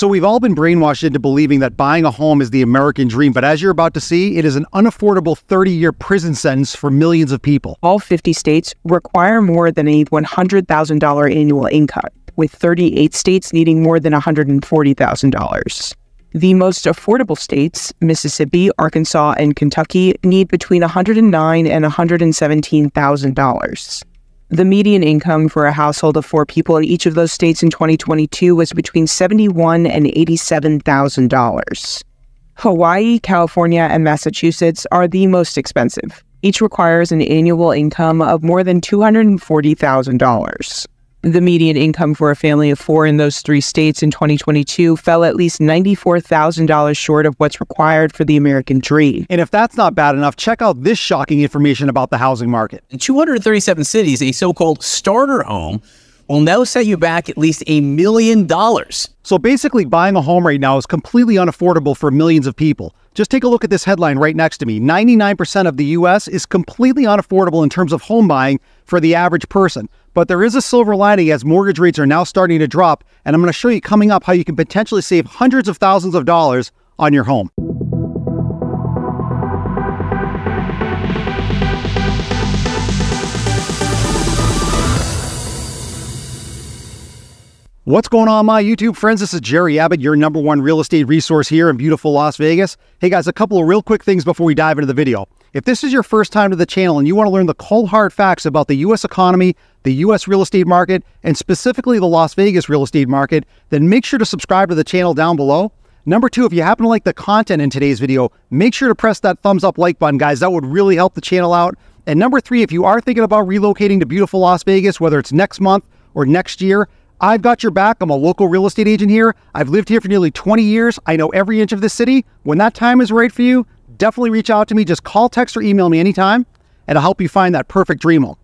So we've all been brainwashed into believing that buying a home is the American dream, but as you're about to see, it is an unaffordable 30-year prison sentence for millions of people. All 50 states require more than a $100,000 annual income, with 38 states needing more than $140,000. The most affordable states, Mississippi, Arkansas, and Kentucky, need between $109,000 and $117,000. The median income for a household of 4 people in each of those states in 2022 was between $71,000 and $87,000. Hawaii, California, and Massachusetts are the most expensive. Each requires an annual income of more than $240,000. The median income for a family of 4 in those 3 states in 2022 fell at least $94,000 short of what's required for the American dream. And if that's not bad enough, check out this shocking information about the housing market. In 237 cities, a so-called starter home will now set you back at least $1 million. So basically, buying a home right now is completely unaffordable for millions of people. Just take a look at this headline right next to me. 99% of the U.S. is completely unaffordable in terms of home buying for the average person. But there is a silver lining as mortgage rates are now starting to drop, and I'm going to show you coming up how you can potentially save hundreds of thousands of dollars on your home. What's going on, my YouTube friends? This is Jerry Abbott, your #1 real estate resource here in beautiful Las Vegas. Hey guys, a couple of real quick things before we dive into the video. If this is your first time to the channel and you want to learn the cold hard facts about the U.S. economy, the U.S. real estate market, and specifically the Las Vegas real estate market, then make sure to subscribe to the channel down below. Number 2, if you happen to like the content in today's video, make sure to press that thumbs up like button, guys. That would really help the channel out. And number 3, if you are thinking about relocating to beautiful Las Vegas, whether it's next month or next year, I've got your back. I'm a local real estate agent here. I've lived here for nearly 20 years. I know every inch of this city. When that time is right for you, definitely reach out to me. Just call, text, or email me anytime, and I'll help you find that perfect dream home.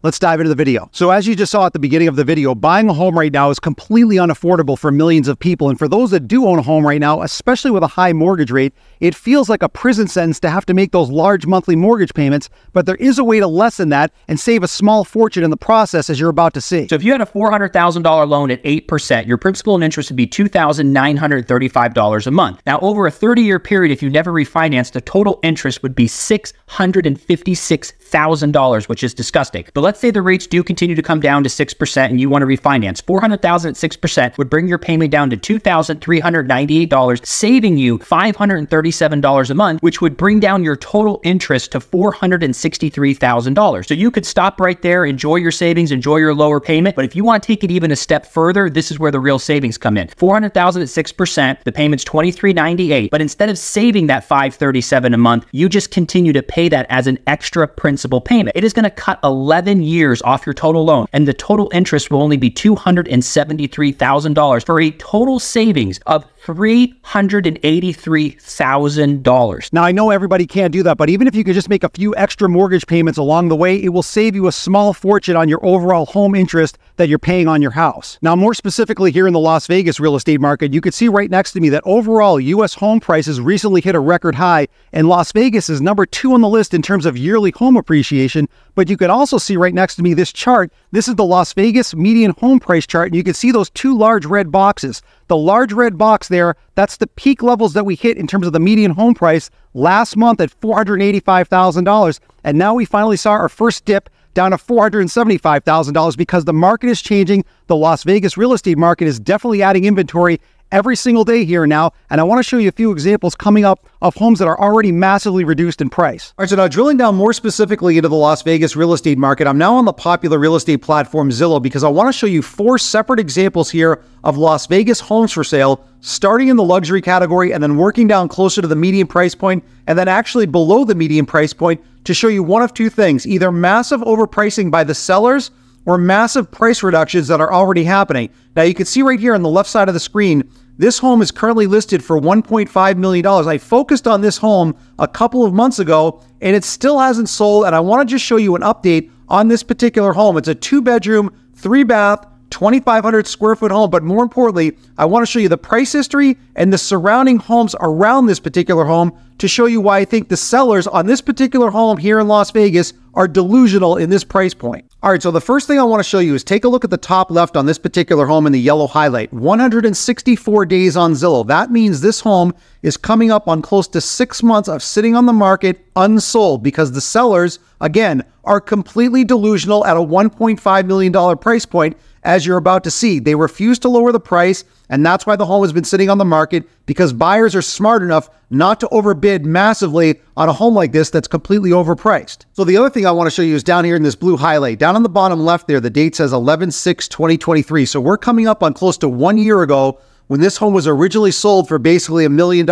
Let's dive into the video. So as you just saw at the beginning of the video, buying a home right now is completely unaffordable for millions of people. And for those that do own a home right now, especially with a high mortgage rate, it feels like a prison sentence to have to make those large monthly mortgage payments. But there is a way to lessen that and save a small fortune in the process, as you're about to see. So if you had a $400,000 loan at 8%, your principal and interest would be $2,935 a month. Now, over a 30-year period, if you never refinanced, the total interest would be $656,000, which is disgusting. But let's say the rates do continue to come down to 6% and you want to refinance. $400,000 at 6% would bring your payment down to $2,398, saving you $537 a month, which would bring down your total interest to $463,000. So you could stop right there, enjoy your savings, enjoy your lower payment. But if you want to take it even a step further, this is where the real savings come in. $400,000 at 6%, the payment's $2,398. But instead of saving that $537 a month, you just continue to pay that as an extra principal payment. It is going to cut 11 years off your total loan, and the total interest will only be $273,000 for a total savings of $383,000. Now, I know everybody can't do that, but even if you could just make a few extra mortgage payments along the way, it will save you a small fortune on your overall home interest that you're paying on your house. Now, more specifically here in the Las Vegas real estate market, you can see right next to me that overall U.S. home prices recently hit a record high, and Las Vegas is number 2 on the list in terms of yearly home appreciation. But you can also see right next to me this chart. This is the Las Vegas median home price chart, and you can see those 2 large red boxes. The large red box there, that's the peak levels that we hit in terms of the median home price last month at $485,000. And now we finally saw our first dip down to $475,000 because the market is changing. The Las Vegas real estate market is definitely adding inventory every single day here now, and I want to show you a few examples coming up of homes that are already massively reduced in price. All right, so now drilling down more specifically into the Las Vegas real estate market, I'm now on the popular real estate platform Zillow because I want to show you 4 separate examples here of Las Vegas homes for sale, starting in the luxury category and then working down closer to the median price point and then actually below the median price point to show you one of 2 things, either massive overpricing by the sellers or massive price reductions that are already happening. Now you can see right here on the left side of the screen, this home is currently listed for $1.5 million. I focused on this home a couple of months ago and it still hasn't sold, and I want to just show you an update on this particular home. It's a 2-bedroom, 3-bath, 2,500 square foot home. But more importantly, I want to show you the price history and the surrounding homes around this particular home to show you why I think the sellers on this particular home here in Las Vegas are delusional in this price point. All right, so the first thing I want to show you is take a look at the top left on this particular home in the yellow highlight. 164 days on Zillow. That means this home is coming up on close to 6 months of sitting on the market unsold because the sellers, again, are completely delusional at a $1.5 million price point, as you're about to see. They refuse to lower the price, and that's why the home has been sitting on the market, because buyers are smart enough not to overbid massively on a home like this that's completely overpriced. So the other thing I want to show you is down here in this blue highlight. Down on the bottom left there, the date says 11/6/2023. So we're coming up on close to 1 year ago when this home was originally sold for basically $1 million.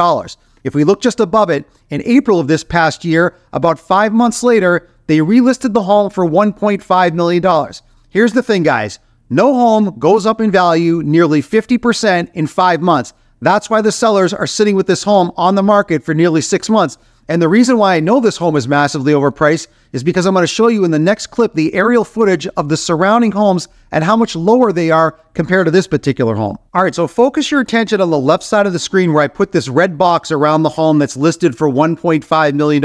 If we look just above it, in April of this past year, about 5 months later, they relisted the home for $1.5 million. Here's the thing, guys. No home goes up in value nearly 50% in 5 months. That's why the sellers are sitting with this home on the market for nearly 6 months. And the reason why I know this home is massively overpriced is because I'm going to show you in the next clip the aerial footage of the surrounding homes and how much lower they are compared to this particular home. All right, so focus your attention on the left side of the screen where I put this red box around the home that's listed for $1.5 million.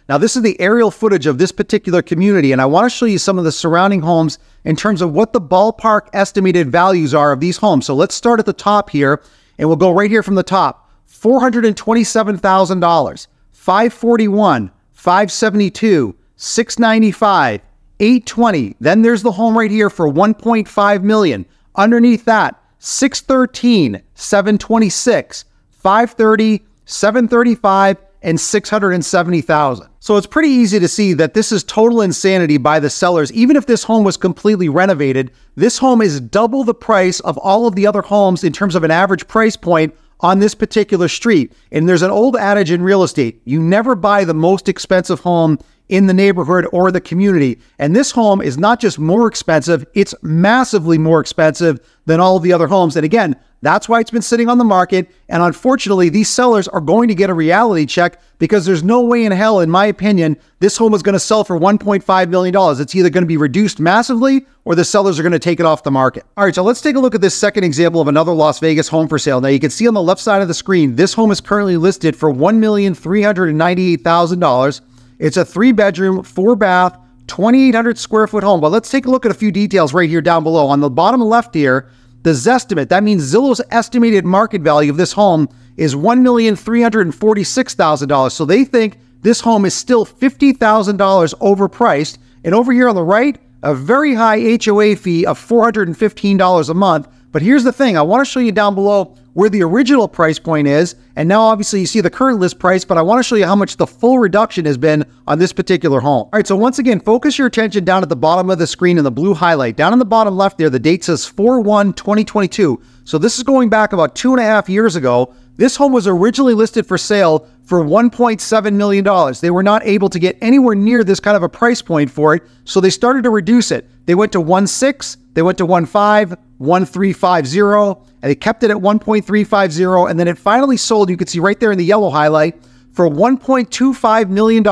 Now, this is the aerial footage of this particular community, and I want to show you some of the surrounding homes in terms of what the ballpark estimated values are of these homes. So let's start at the top here, and we'll go right here from the top. $427,000, $541,000, $572,000, $695,000, $820,000. Then there's the home right here for $1.5 million. Underneath that, $613,000, $726,000, $530,000, $735,000, and $670,000. So it's pretty easy to see that this is total insanity by the sellers. Even if this home was completely renovated, this home is double the price of all of the other homes in terms of an average price point on this particular street. And there's an old adage in real estate: you never buy the most expensive home in the neighborhood or the community. And this home is not just more expensive, it's massively more expensive than all of the other homes. And again, that's why it's been sitting on the market. And unfortunately, these sellers are going to get a reality check, because there's no way in hell, in my opinion, this home is going to sell for $1.5 million. It's either going to be reduced massively or the sellers are going to take it off the market. All right, so let's take a look at this second example of another Las Vegas home for sale. Now you can see on the left side of the screen, this home is currently listed for $1,398,000. It's a 3-bedroom, 4-bath, 2,800 square foot home. But let's take a look at a few details right here down below. On the bottom left here, the Zestimate, that means Zillow's estimated market value of this home is $1,346,000. So they think this home is still $50,000 overpriced. And over here on the right, a very high HOA fee of $415 a month. But here's the thing, I want to show you down below where the original price point is. And now obviously you see the current list price, but I want to show you how much the full reduction has been on this particular home. All right, so once again, focus your attention down at the bottom of the screen in the blue highlight. Down in the bottom left there, the date says 4/1/2022. So this is going back about 2.5 years ago. This home was originally listed for sale for $1.7 million. They were not able to get anywhere near this kind of a price point for it, so they started to reduce it. They went to 1.6, they went to 1.5, 1.350, and they kept it at 1.350, and then it finally sold, you can see right there in the yellow highlight, for $1.25 million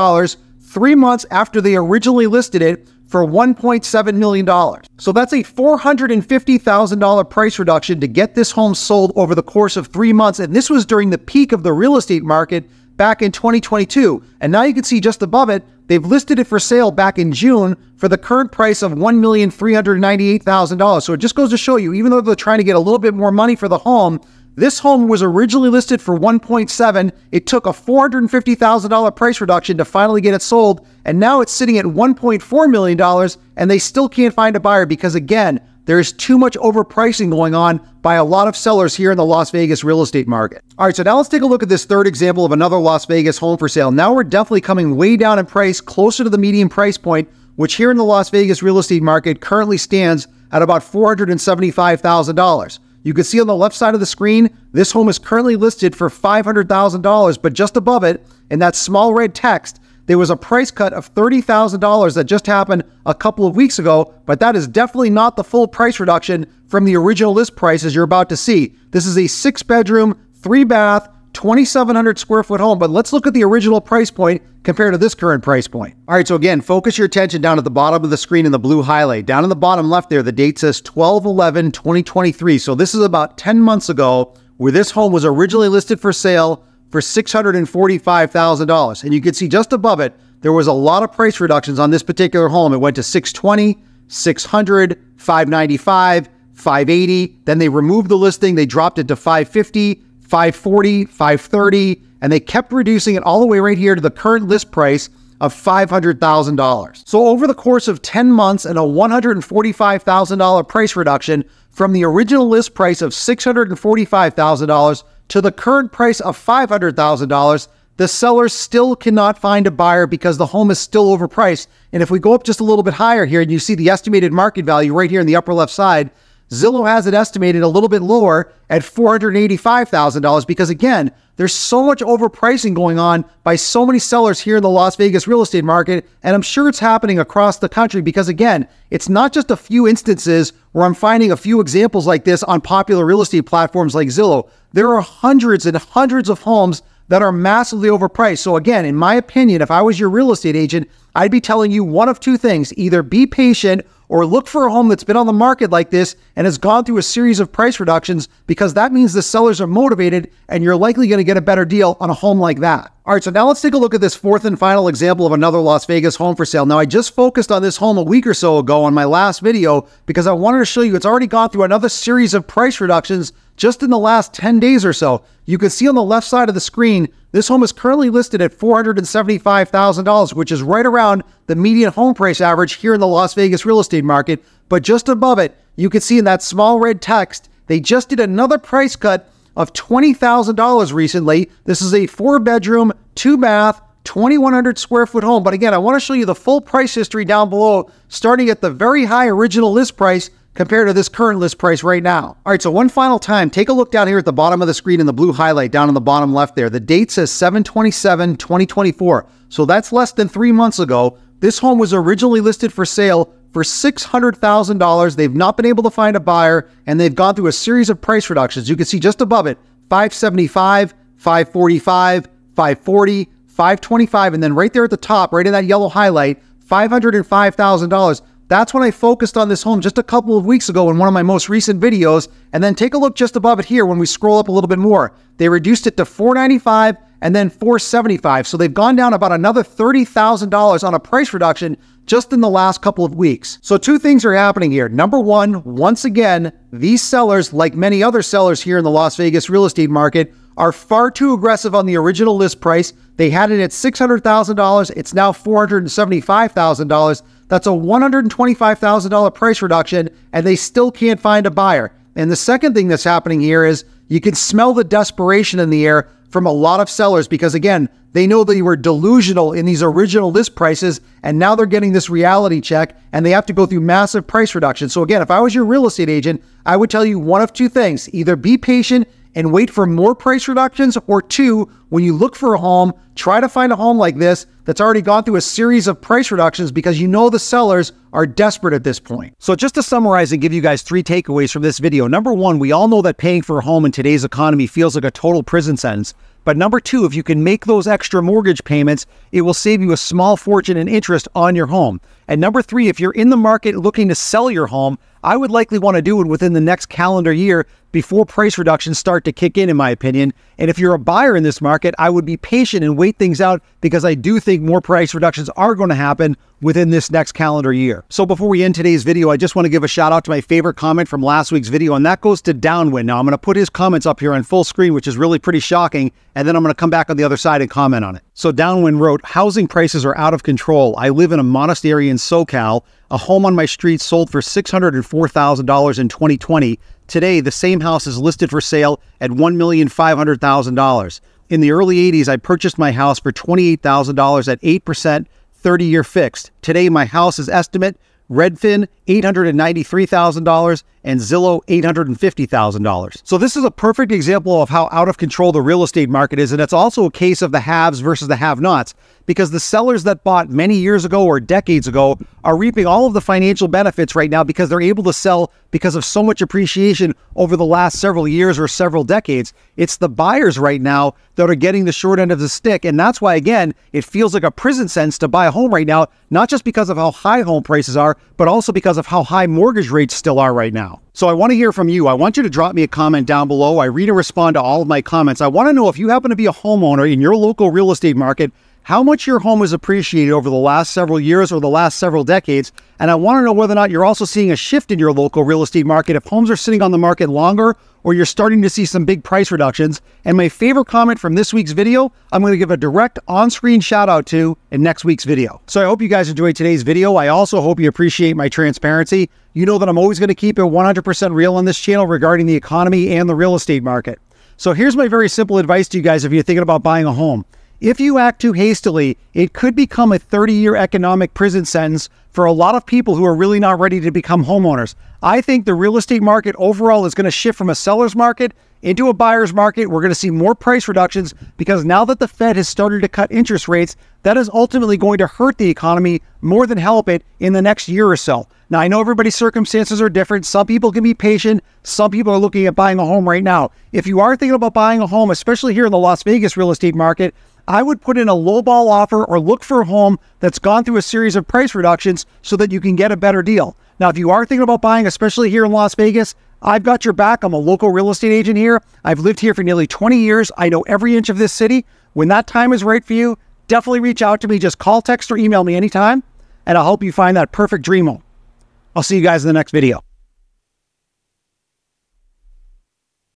3 months after they originally listed it for $1.7 million. So that's a $450,000 price reduction to get this home sold over the course of 3 months. And this was during the peak of the real estate market back in 2022. And now you can see just above it, they've listed it for sale back in June for the current price of $1,398,000. So it just goes to show you, even though they're trying to get a little bit more money for the home, this home was originally listed for $1.7. It took a $450,000 price reduction to finally get it sold, and now it's sitting at $1.4 million, and they still can't find a buyer because, again, there's too much overpricing going on by a lot of sellers here in the Las Vegas real estate market. All right, so now let's take a look at this third example of another Las Vegas home for sale. Now we're definitely coming way down in price, closer to the median price point, which here in the Las Vegas real estate market currently stands at about $475,000. You can see on the left side of the screen, this home is currently listed for $500,000, but just above it, in that small red text, there was a price cut of $30,000 that just happened a couple of weeks ago, but that is definitely not the full price reduction from the original list price as you're about to see. This is a 6-bedroom, 3-bath, 2,700 square foot home, but let's look at the original price point compared to this current price point. All right, so again, focus your attention down at the bottom of the screen in the blue highlight. Down in the bottom left there, the date says 12/11/2023. So this is about 10 months ago where this home was originally listed for sale for $645,000. And you can see just above it, there was a lot of price reductions on this particular home. It went to $620, $600, $595, $580. Then they removed the listing. They dropped it to $550, $540, $530, and they kept reducing it all the way right here to the current list price of $500,000. So over the course of 10 months and a $145,000 price reduction from the original list price of $645,000 to the current price of $500,000, the sellers still cannot find a buyer because the home is still overpriced. And if we go up just a little bit higher here and you see the estimated market value right here in the upper left side, Zillow has it estimated a little bit lower at $485,000 because, again, there's so much overpricing going on by so many sellers here in the Las Vegas real estate market, and I'm sure it's happening across the country because, again, it's not just a few instances where I'm finding a few examples like this on popular real estate platforms like Zillow. There are hundreds and hundreds of homes that are massively overpriced. So again, in my opinion, if I was your real estate agent, I'd be telling you one of two things: either be patient or look for a home that's been on the market like this and has gone through a series of price reductions, because that means the sellers are motivated and you're likely going to get a better deal on a home like that. All right, so now let's take a look at this fourth and final example of another Las Vegas home for sale. Now, I just focused on this home a week or so ago on my last video because I wanted to show you it's already gone through another series of price reductions just in the last 10 days or so. You can see on the left side of the screen, this home is currently listed at $475,000, which is right around the median home price average here in the Las Vegas real estate market. But just above it, you can see in that small red text, they just did another price cut of $20,000 recently. This is a 4-bedroom, 2-bath, 2,100 square foot home. But again, I want to show you the full price history down below, starting at the very high original list price compared to this current list price right now. All right, so one final time, take a look down here at the bottom of the screen in the blue highlight down on the bottom left there. The date says 7/27/2024. So that's less than 3 months ago. This home was originally listed for sale for $600,000. They've not been able to find a buyer, and they've gone through a series of price reductions. You can see just above it, $575, $545, $540, $525, and then right there at the top, right in that yellow highlight, $505,000. That's when I focused on this home just a couple of weeks ago in one of my most recent videos. And then take a look just above it here when we scroll up a little bit more. They reduced it to $495 and then $475. So they've gone down about another $30,000 on a price reduction just in the last couple of weeks. So two things are happening here. Number one, once again, these sellers, like many other sellers here in the Las Vegas real estate market, are far too aggressive on the original list price. They had it at $600,000. It's now $475,000. That's a $125,000 price reduction, and they still can't find a buyer. And the second thing that's happening here is you can smell the desperation in the air from a lot of sellers because, again, they know they were delusional in these original list prices, and now they're getting this reality check, and they have to go through massive price reductions. So again, if I was your real estate agent, I would tell you one of two things: either be patient and wait for more price reductions, or two, when you look for a home, try to find a home like this that's already gone through a series of price reductions because you know the sellers are desperate at this point. So just to summarize and give you guys 3 takeaways from this video. Number one, we all know that paying for a home in today's economy feels like a total prison sentence. But number two, if you can make those extra mortgage payments, it will save you a small fortune in interest on your home. And number three, if you're in the market looking to sell your home, I would likely want to do it within the next calendar year before price reductions start to kick in my opinion. And if you're a buyer in this market, I would be patient and wait things out because I do think more price reductions are going to happen within this next calendar year. So before we end today's video, I just want to give a shout out to my favorite comment from last week's video, and that goes to Downwind. Now I'm going to put his comments up here on full screen, which is really pretty shocking, and then I'm going to come back on the other side and comment on it. So Downwind wrote, "Housing prices are out of control. I live in a modest area in SoCal. A home on my street sold for $604,000 in 2020. Today, the same house is listed for sale at $1,500,000. In the early 80s, I purchased my house for $28,000 at 8%, 30-year fixed. Today, my house is estimate Redfin, $893,000, and Zillow $850,000. So this is a perfect example of how out of control the real estate market is, and it's also a case of the haves versus the have-nots, because the sellers that bought many years ago or decades ago are reaping all of the financial benefits right now because they're able to sell because of so much appreciation over the last several years or several decades. It's the buyers right now that are getting the short end of the stick, and that's why, again, it feels like a prison sentence to buy a home right now, not just because of how high home prices are, but also because of how high mortgage rates still are right now. So I want to hear from you. I want you to drop me a comment down below. I read and respond to all of my comments. I want to know if you happen to be a homeowner in your local real estate market, how much your home has appreciated over the last several years or the last several decades. And I want to know whether or not you're also seeing a shift in your local real estate market, if homes are sitting on the market longer or you're starting to see some big price reductions. And my favorite comment from this week's video, I'm going to give a direct on-screen shout out to in next week's video. So I hope you guys enjoyed today's video. I also hope you appreciate my transparency. You know that I'm always going to keep it 100% real on this channel regarding the economy and the real estate market. So here's my very simple advice to you guys if you're thinking about buying a home. If you act too hastily, it could become a 30-year economic prison sentence for a lot of people who are really not ready to become homeowners. I think the real estate market overall is going to shift from a seller's market into a buyer's market. We're going to see more price reductions because now that the Fed has started to cut interest rates, that is ultimately going to hurt the economy more than help it in the next year or so. Now, I know everybody's circumstances are different. Some people can be patient. Some people are looking at buying a home right now. If you are thinking about buying a home, especially here in the Las Vegas real estate market, I would put in a lowball offer or look for a home that's gone through a series of price reductions so that you can get a better deal. Now, if you are thinking about buying, especially here in Las Vegas, I've got your back. I'm a local real estate agent here. I've lived here for nearly 20 years. I know every inch of this city. When that time is right for you, definitely reach out to me. Just call, text, or email me anytime, and I'll help you find that perfect dream home. I'll see you guys in the next video.